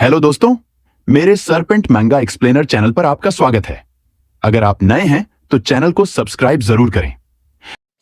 Hello दोस्तों, मेरे serpent मैंगा explainer channel पर आपका स्वागत है। अगर आप नए हैं तो चैनल को सब्सक्राइब जरूर करें।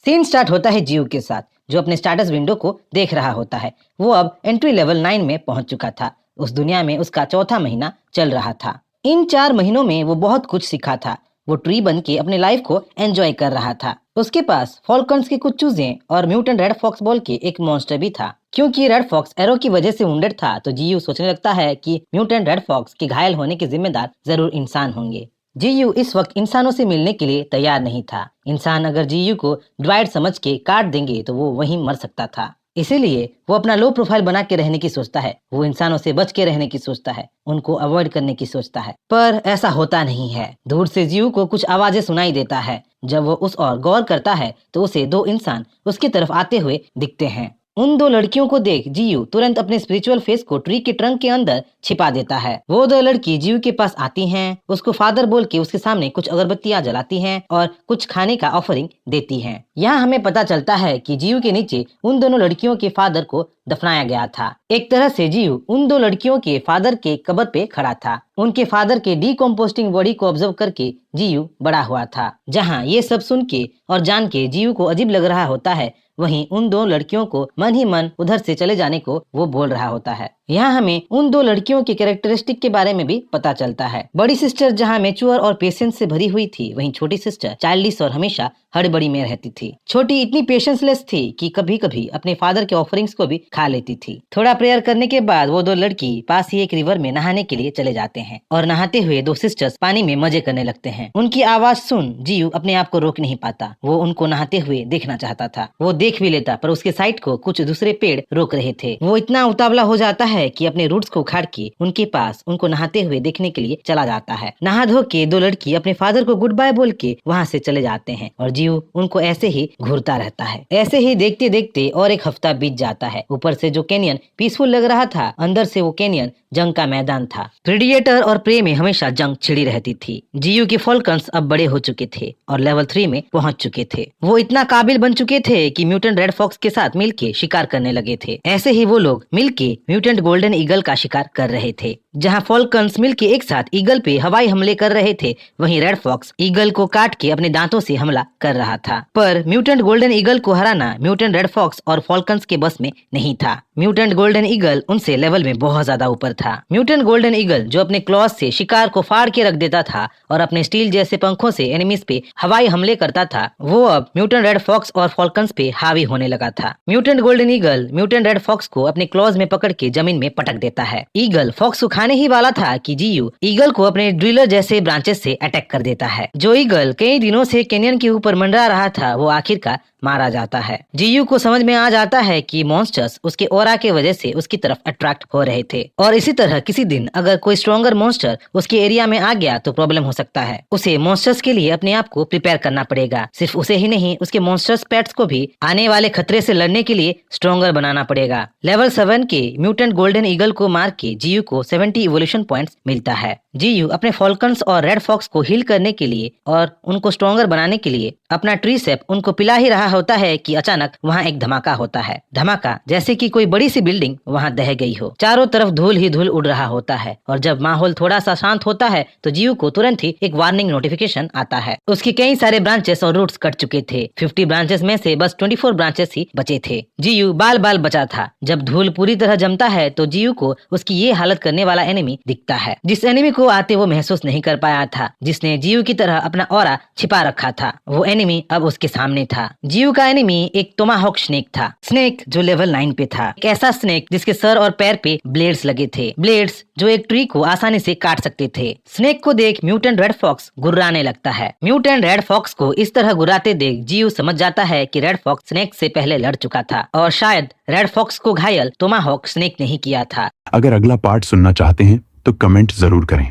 सीन स्टार्ट होता है जीयू के साथ, जो अपने स्टेटस विंडो को देख रहा होता है। वो अब एंट्री लेवल 9 में पहुंच चुका था। उस दुनिया में उसका चौथा महीना चल रहा था। इन 4 महीनों में वो बहुत कुछ सीखा था। वो ट्री बन के अपने लाइफ को एंजॉय कर रहा था। उसके पास फॉल्कन्स के कुछ चूजे और म्यूटेंट रेड फॉक्स बोल के एक मॉन्स्टर भी था। क्योंकि रेड फॉक्स एरो की वजह से वुंडेड था, तो जीयू सोचने लगता है कि म्यूटेंट रेड फॉक्स के घायल होने के जिम्मेदार जरूर इंसान होंगे। जीयू इस वक्त इंसानों से मिलने के लिए तैयार नहीं था। इंसान अगर जीयू को डिवाइड समझ के काट देंगे तो वो वहीं मर सकता था। इसीलिए वो अपना लो प्रोफाइल बना के रहने की सोचता है। वो इंसानों से बच के रहने की सोचता है, उनको अवॉइड करने की सोचता है। पर ऐसा होता नहीं है। दूर से जीयू को कुछ आवाजें सुनाई देता है। जब वो उस ओर गौर करता है तो उसे 2 इंसान उसकी तरफ आते हुए दिखते हैं। उन 2 लड़कियों को देख जीयू तुरंत अपने स्पिरिचुअल फेस को ट्री के ट्रंक के अंदर छिपा देता है। वो 2 लड़की जीयू के पास आती हैं, उसको फादर बोल के उसके सामने कुछ अगरबत्तियां जलाती हैं और कुछ खाने का ऑफरिंग देती हैं। यहाँ हमें पता चलता है कि जीयू के नीचे उन दोनों लड़कियों के फादर को दफनाया गया था। एक तरह से जीयू उन 2 लड़कियों के फादर के कब्र पे खड़ा था। उनके फादर के डीकम्पोस्टिंग बॉडी को ऑब्जर्व करके जीयू बड़ा हुआ था। जहाँ ये सब सुन के और जान के जीयू को अजीब लग रहा होता है, वहीं उन 2 लड़कियों को मन ही मन उधर से चले जाने को वो बोल रहा होता है। यहाँ हमें उन 2 लड़कियों के कैरेक्टरिस्टिक के बारे में भी पता चलता है। बड़ी सिस्टर जहाँ मैच्योर और पेशेंस से भरी हुई थी, वहीं छोटी सिस्टर चाइल्डिश और हमेशा हड़बड़ी में रहती थी। छोटी इतनी पेशेंसलेस थी कि कभी कभी अपने फादर के ऑफरिंग्स को भी खा लेती थी। थोड़ा प्रेयर करने के बाद वो 2 लड़की पास ही एक रिवर में नहाने के लिए चले जाते हैं और नहाते हुए 2 सिस्टर्स पानी में मजे करने लगते हैं। उनकी आवाज सुन जीयू अपने आप को रोक नहीं पाता। वो उनको नहाते हुए देखना चाहता था। वो देख भी लेता, पर उसके साइड को कुछ दूसरे पेड़ रोक रहे थे। वो इतना उतावला हो जाता है कि अपने रूट्स को उखाड़ के उनके पास उनको नहाते हुए देखने के लिए चला जाता है। नहा धो के 2 लड़की अपने फादर को गुड बाय बोल के वहाँ से चले जाते हैं और जीयू उनको ऐसे ही घूरता रहता है। ऐसे ही देखते देखते और एक हफ्ता बीत जाता है। ऊपर से जो कैनियन पीसफुल लग रहा था, अंदर से वो कैनियन जंग का मैदान था। प्रेडिएटर और प्रे में हमेशा जंग छिड़ी रहती थी। जीयू के फॉल्कन्स अब बड़े हो चुके थे और लेवल 3 में पहुंच चुके थे। वो इतना काबिल बन चुके थे कि म्यूटेंट रेड फॉक्स के साथ मिलके शिकार करने लगे थे। ऐसे ही वो लोग मिलके म्यूटेंट गोल्डन ईगल का शिकार कर रहे थे। जहाँ फॉल्कन्स मिलके एक साथ ईगल पे हवाई हमले कर रहे थे, वहीं रेड फॉक्स ईगल को काट के अपने दांतों से हमला कर रहा था। पर म्यूटेंट गोल्डन ईगल को हराना म्यूटेंट रेड फॉक्स और फॉल्कन्स के बस में नहीं था। म्यूटेंट गोल्डन ईगल उनसे लेवल में बहुत ज्यादा ऊपर था। म्यूटेंट गोल्डन ईगल जो अपने क्लॉज से शिकार को फाड़ के रख देता था और अपने स्टील जैसे पंखों से एनिमीज पे हवाई हमले करता था, वो अब म्यूटेंट रेड फॉक्स और फॉल्कन्स पे हावी होने लगा था। Mutant golden eagle mutant red fox को अपने क्लॉज में पकड़ के जमीन में पटक देता है। ईगल फॉक्स को खाने ही वाला था कि जीयू ईगल को अपने ड्रिलर जैसे ब्रांचेस से अटैक कर देता है। जो ईगल कई दिनों से कैनियन के ऊपर मंडरा रहा था, वो आखिरकार मारा जाता है। जीयू को समझ में आ जाता है कि मॉन्स्टर्स उसके ऑरा के वजह से उसकी तरफ अट्रैक्ट हो रहे थे और इसी तरह किसी दिन अगर कोई स्ट्रॉन्गर मॉन्स्टर उसके एरिया में आ गया तो प्रॉब्लम हो सकता है। उसे मॉन्स्टर्स के लिए अपने आप को प्रिपेयर करना पड़ेगा। सिर्फ उसे ही नहीं, उसके मॉन्स्टर्स पेट्स को भी आने वाले खतरे से लड़ने के लिए स्ट्रॉन्गर बनाना पड़ेगा। लेवल 7 के म्यूटेंट गोल्डन ईगल को मार के जीयू को 70 इवोल्यूशन पॉइंट्स मिलता है। जीयू अपने फॉल्कन्स और रेड फॉक्स को हील करने के लिए और उनको स्ट्रॉन्गर बनाने के लिए अपना ट्री सेप उनको पिला ही रहा होता है कि अचानक वहाँ एक धमाका होता है। धमाका जैसे कि कोई बड़ी सी बिल्डिंग वहाँ दह गई हो। चारों तरफ धूल ही धूल उड़ रहा होता है और जब माहौल थोड़ा सा शांत होता है तो जीयू को तुरंत ही एक वार्निंग नोटिफिकेशन आता है। उसके कई सारे ब्रांचेस और रूट्स कट चुके थे। 50 ब्रांचेस में से बस 24 ब्रांचेस ही बचे थे। जीयू बाल बाल बचा था। जब धूल पूरी तरह जमता है तो जीयू को उसकी ये हालत करने वाला एनिमी दिखता है, जिस एनिमी को आते वो महसूस नहीं कर पाया था, जिसने जीयू की तरह अपना ऑरा छिपा रखा था। वो एनिमी अब उसके सामने था। जीयू का एनिमी एक टोमाहॉक स्नेक था। स्नेक जो लेवल 9 पे था। एक ऐसा स्नेक जिसके सर और पैर पे ब्लेड्स लगे थे। ब्लेड्स जो एक ट्री को आसानी से काट सकते थे। स्नेक को देख म्यूटेंट रेड फॉक्स गुर्राने लगता है। म्यूटेंट रेड फॉक्स को इस तरह गुर्राते देख जीयू समझ जाता है कि रेड फॉक्स स्नेक से पहले लड़ चुका था और शायद रेड फॉक्स को घायल टोमाहॉक स्नेक नहीं किया था। अगर अगला पार्ट सुनना चाहते हैं तो कमेंट जरूर करें।